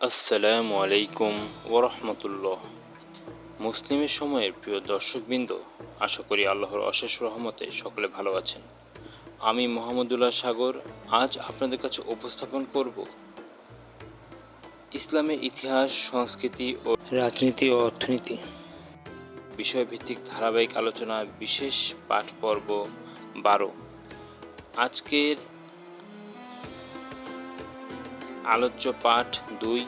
আসসালামু আলাইকুম ওরহমতুল্লাহ। মুসলিমের সময়ের প্রিয় দর্শকবৃন্দ, আশা করি আল্লাহর অশেষ রহমতে সকলে ভালো আছেন। আমি মোহাম্মদুল্লাহ সাগর আজ আপনাদের কাছে উপস্থাপন করব ইসলামের ইতিহাস, সংস্কৃতি ও রাজনীতি ও অর্থনীতি বিষয়ভিত্তিক ধারাবাহিক আলোচনা, বিশেষ পাঠ পর্ব 12। আজকের আলোচ্য পাঠ 2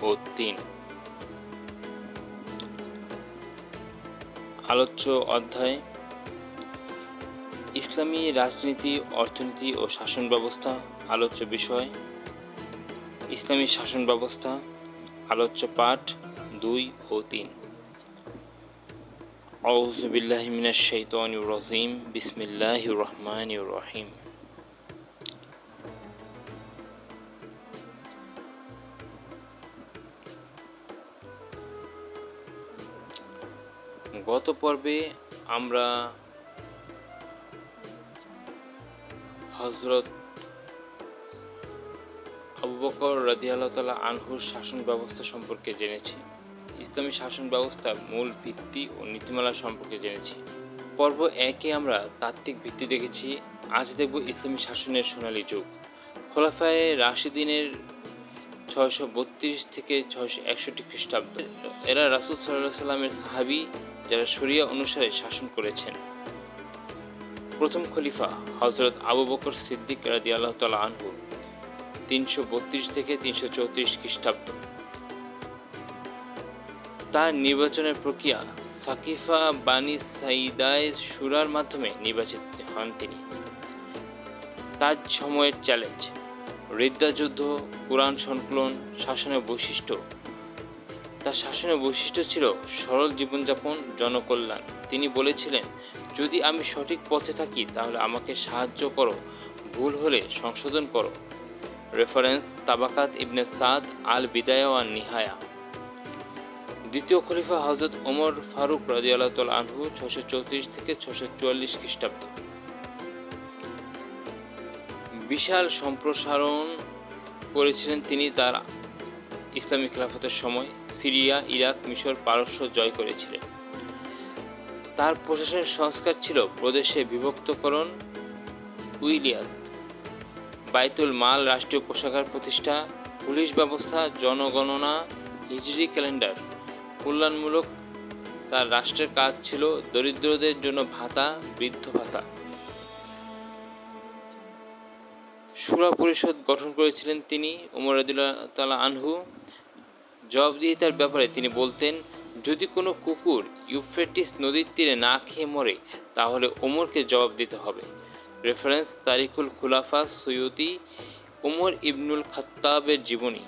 ও 3। আলোচ্য অধ্যায় ইসলামী রাজনীতি, অর্থনীতি ও শাসন ব্যবস্থা। আলোচ্য বিষয় ইসলামী শাসন ব্যবস্থা। আলোচ্য পাঠ 2 ও 3। আউযু বিল্লাহি মিনাশ শাইতানির রাজিম। বিসমিল্লাহির রহমানির রহিম। গত পর্বে আমরা হযরত আবু বকর রাদিয়াল্লাহু তাআলা আনহুর শাসন ব্যবস্থা সম্পর্কে জেনেছি। ইসলামী শাসন ব্যবস্থার মূল ভিত্তি ও নীতিমালা সম্পর্কে জেনেছি। পর্ব 1-এ আমরা তাত্ত্বিক ভিত্তি দেখেছি। আজ দেখব ইসলামী শাসনের সোনালী যুগ। খোলাফায়ে রাশিদিনের 632 থেকে 661 খ্রিস্টাব্দ। এরা রাসূল সাল্লাল্লাহু আলাইহি সাল্লামের সাহাবী, যারা শরিয়া অনুসারে শাসন করেছেন। প্রথম খলিফা হযরত আবু বকর সিদ্দিক রাদিয়াল্লাহু তাআলা আনহু 332 থেকে 334 খ্রিস্টাব্দ। তার নির্বাচনের প্রক্রিয়া সাকিফা বানি সাইদায় শুরার মাধ্যমে নির্বাচিত হন তিনি। তার সময়ের চ্যালেঞ্জ: রিদ্দা যুদ্ধ, কুরআন সংকলন, শাসনের বৈশিষ্ট্য। তার শাসনের বৈশিষ্ট্য ছিল সরল জীবনযাপন, জনকল্যাণ। তিনি বলেছিলেন, যদি আমি সঠিক পথে থাকি তাহলে আমাকে সাহায্য করো, ভুল হলে সংশোধন করো। রেফারেন্স: তাবাকাত ইবনে সাদ, আল বিদায়া ওয়ান নিহায়া। দ্বিতীয় খলিফা হযরত ওমর ফারুক রাদিয়াল্লাহু তাআলা আনহু 634 থেকে 644 খ্রিস্টাব্দ। বিশাল সম্প্রসারণ করেছিলেন তিনি তার ইসলামী খেলাফতের সময়। সিরিয়া, ইরাক, মিশর, পারস্য জয় করেছিলেন। তার প্রশাসনের সংস্কার ছিল প্রদেশে বিভক্তকরণ, উইলিয়াত, বাইতুল মাল, রাষ্ট্রীয় কোষাগার প্রতিষ্ঠা, পুলিশ ব্যবস্থা, জনগণনা, হিজরি ক্যালেন্ডার। কল্যাণমূলক তার রাষ্ট্রের কাজ ছিল দরিদ্রদের জন্য ভাতা, বৃদ্ধ ভাতা। শুরা পরিষদ গঠন করেছিলেন তিনি। ওমর রাদিয়াল্লাহু তাআলা আনহু জবাবদিহিতার ব্যাপারে তিনি বলতেন, যদি কোনো কুকুর ইউফ্রেটিস নদীর তীরে না খেয়ে মরে তাহলে ওমরকে জবাব দিতে হবে। রেফারেন্স: তারিখুল খুলাফা সুয়ুতি, ওমর ইবনুল খাত্তাবের জীবনী।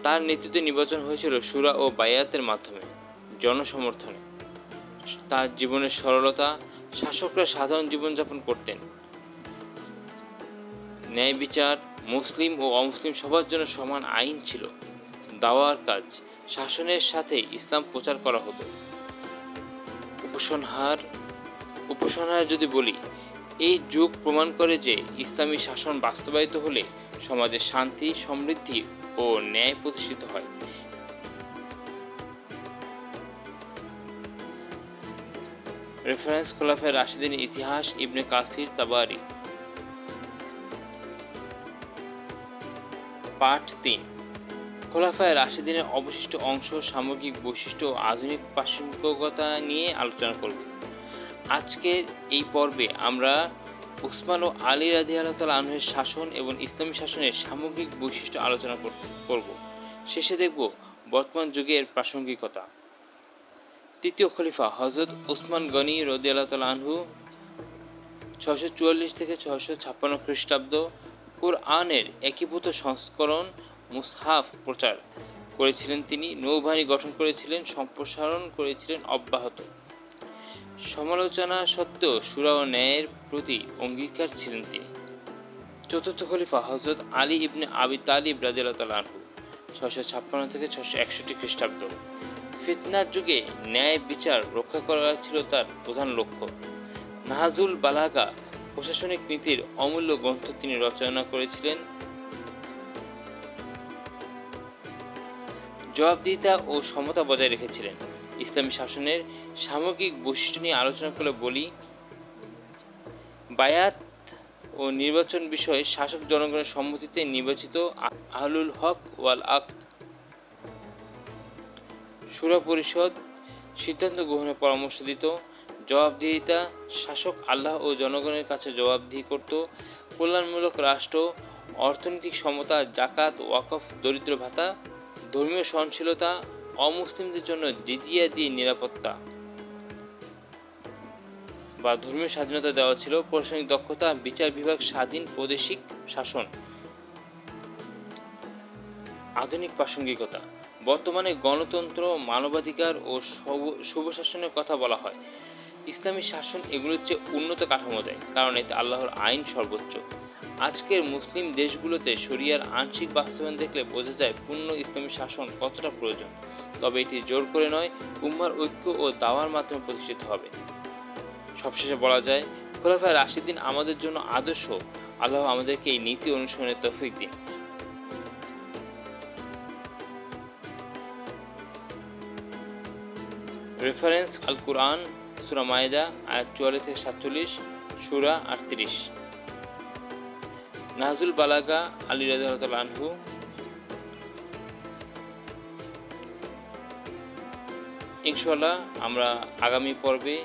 তার নেতৃত্বে নির্বাচন হয়েছিল শুরা ও বায়াতের মাধ্যমে, জনসমর্থনে। তার জীবনের সরলতা: শাসকরা সাধারণ জীবনযাপন করতেন। ন্যায় বিচার, মুসলিম ও অমুসলিম সবার জন্য সমান আইন ছিল। দাওয়ার কাজ: শাসনের সাথে ইসলাম প্রচার করা হতো। উপসংহার যদি বলি, এই যুগ প্রমাণ করে যে ইসলামী শাসন বাস্তবায়িত হলে সমাজে শান্তি, সমৃদ্ধি ও ন্যায় প্রতিষ্ঠিত হয়। রেফারেন্স: খোলাফায়ে রাশিদিনের ইতিহাস, ইবনে কাসির, তাবারি। পাঠ 3। খোলাফায়ে রাশিদিনের অবশিষ্ট অংশ, সামগ্রিক বৈশিষ্ট্য ও আধুনিক প্রাসঙ্গিকতা নিয়ে আলোচনা করব। আজকের এই পর্বে আমরা উসমান ও আলী রাদিয়াল্লাহু তাআলা আনহুর শাসন এবং ইসলামী শাসনের সামগ্রিক বৈশিষ্ট্য আলোচনা করব। শেষে দেখব বর্তমান যুগের প্রাসঙ্গিকতা। তৃতীয় খলিফা হযরত উসমান গনি রাদিয়াল্লাহু তাআলা আনহু 644 থেকে 656 খ্রিস্টাব্দ। কুরআনের একীভূত সংস্করণ মুসহাফ প্রচার করেছিলেন তিনি। নৌবাহিনী গঠন করেছিলেন, সম্প্রসারণ করেছিলেন অব্যাহত। সমালোচনা সত্ত্বেও শুরা ও ন্যায়ের প্রতি অঙ্গীকার ছিলেন তিনি। চতুর্থ খলিফা হযরত আলী ইবনে আবি তালিব রাদিয়াল্লাহু তাআলা আনহু 656 থেকে 661 খ্রিস্টাব্দ। ফিতনার যুগে ন্যায় বিচার রক্ষা করা ছিল তার প্রধান লক্ষ্য। নাহজুল বালাগা প্রশাসনিক নীতির অমূল্য গ্রন্থ তিনি রচনা করেছিলেন। জবাবদিহিতা ও সমতা বজায় রেখেছিলেন। ইসলামী শাসনের সামগ্রিক বৈশিষ্ট্য নিয়ে আলোচনা করে বলি, বায়াত ও নির্বাচন বিষয়ে শাসক জনগণের সম্মতিতে নির্বাচিত আহলুল হক ওয়াল আকদ। শুরা পরিষদ সিদ্ধান্ত গ্রহণের পরামর্শ দিত। জবাবদিহিতা, শাসক আল্লাহ ও জনগণের কাছে জবাবদিহি করত। কল্যাণমূলক রাষ্ট্র, অর্থনৈতিক সমতা, জাকাত, ওয়াকফ, দরিদ্র ভাতা, ধর্মীয় সহনশীলতা, অমুসলিমদের জন্য জিজিয়া দিয়ে নিরাপত্তা বা ধর্মীয় স্বাধীনতা দেওয়া ছিল। প্রশাসনিক দক্ষতা, বিচার বিভাগ, স্বাধীন প্রাদেশিক শাসন। আধুনিক প্রাসঙ্গিকতা, বর্তমানে গণতন্ত্র, মানবাধিকার ও শুভ শাসনের কথা বলা হয়। ইসলামী শাসন এগুলোর চেয়ে উন্নত কাঠামো দেয়, কারণ এতে আল্লাহর আইন সর্বোচ্চ। আজকের মুসলিম দেশগুলোতে শরিয়ার আংশিক বাস্তবায়ন দেখলে বোঝা যায় পূর্ণ ইসলামী শাসন কতটা প্রয়োজন। তবে এটি জোর করে নয়, উম্মার ঐক্য ও দাওয়ার মাধ্যমে প্রতিষ্ঠিত হবে। সবশেষে বলা যায়, খোলাফায়ে রাশিদিন আমাদের জন্য আদর্শ। আল্লাহ আমাদেরকে এই নীতি অনুসরণের তৌফিক দিন। রেফারেন্স: আল কুরআন, সূরা মায়েদা, আয়াত 44 থেকে 47, সূরা 38। নাহজুল বালাগা, আলী রাদিয়াল্লাহু আনহু। ইনশাআল্লাহ আমরা আগামী পর্বে,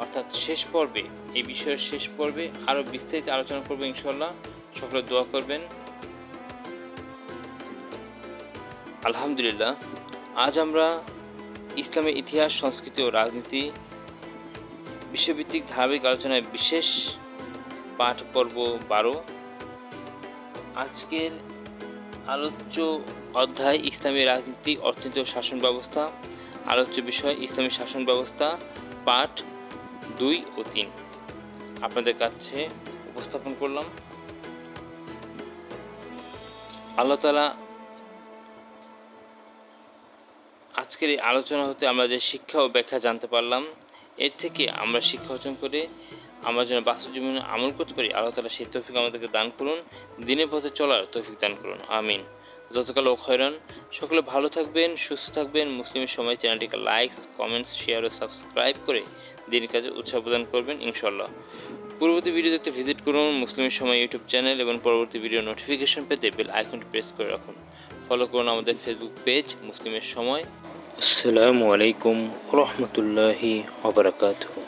অর্থাৎ শেষ পর্বে, এই বিষয়ের শেষ পর্বে আরও বিস্তারিত আলোচনা করব ইনশাআল্লাহ। সকলে দোয়া করবেন। আলহামদুলিল্লাহ, আজ আমরা ইসলামের ইতিহাস, সংস্কৃতি ও রাজনীতি বিষয়ভিত্তিক ধারাবাহিক আলোচনায় বিশেষ পাঠ পর্ব 12। আজকের আলোচ্য অধ্যায় ইসলামী রাজনীতি, অর্থনীতি ও শাসন ব্যবস্থা। আলোচ্য বিষয় ইসলামী শাসন ব্যবস্থা, পাঠ 2 ও 3 আপনাদের কাছে উপস্থাপন করলাম। আল্লাহ তাআলা আজকের এই আলোচনা হতে আমরা যে শিক্ষা ও ব্যাখ্যা জানতে পারলাম, এর থেকে আমরা শিক্ষা অর্জন করে আমরা যেন বাস্তব জীবনে আমল করতে পারি, আল্লাহ তাআলা সেই তৌফিক আমাদেরকে দান করুন। দিনের পথে চলার তৌফিক দান করুন, আমিন। যতকাল ও খয়রান। সকলে ভালো থাকবেন, সুস্থ থাকবেন। মুসলিমের সময় চ্যানেলটিকে লাইকস, কমেন্টস, শেয়ার ও সাবস্ক্রাইব করে দিনের কাজে উৎসাহ প্রদান করবেন ইনশাআল্লাহ। পরবর্তী ভিডিও দেখতে ভিজিট করুন মুসলিমের সময় ইউটিউব চ্যানেল এবং পরবর্তী ভিডিও নোটিফিকেশন পেতে বেল আইকনটি প্রেস করে রাখুন। ফলো করুন আমাদের ফেসবুক পেজ মুসলিমের সময়। আসসালামু আলাইকুম ওয়া রাহমাতুল্লাহি ওয়া বারাকাতুহু।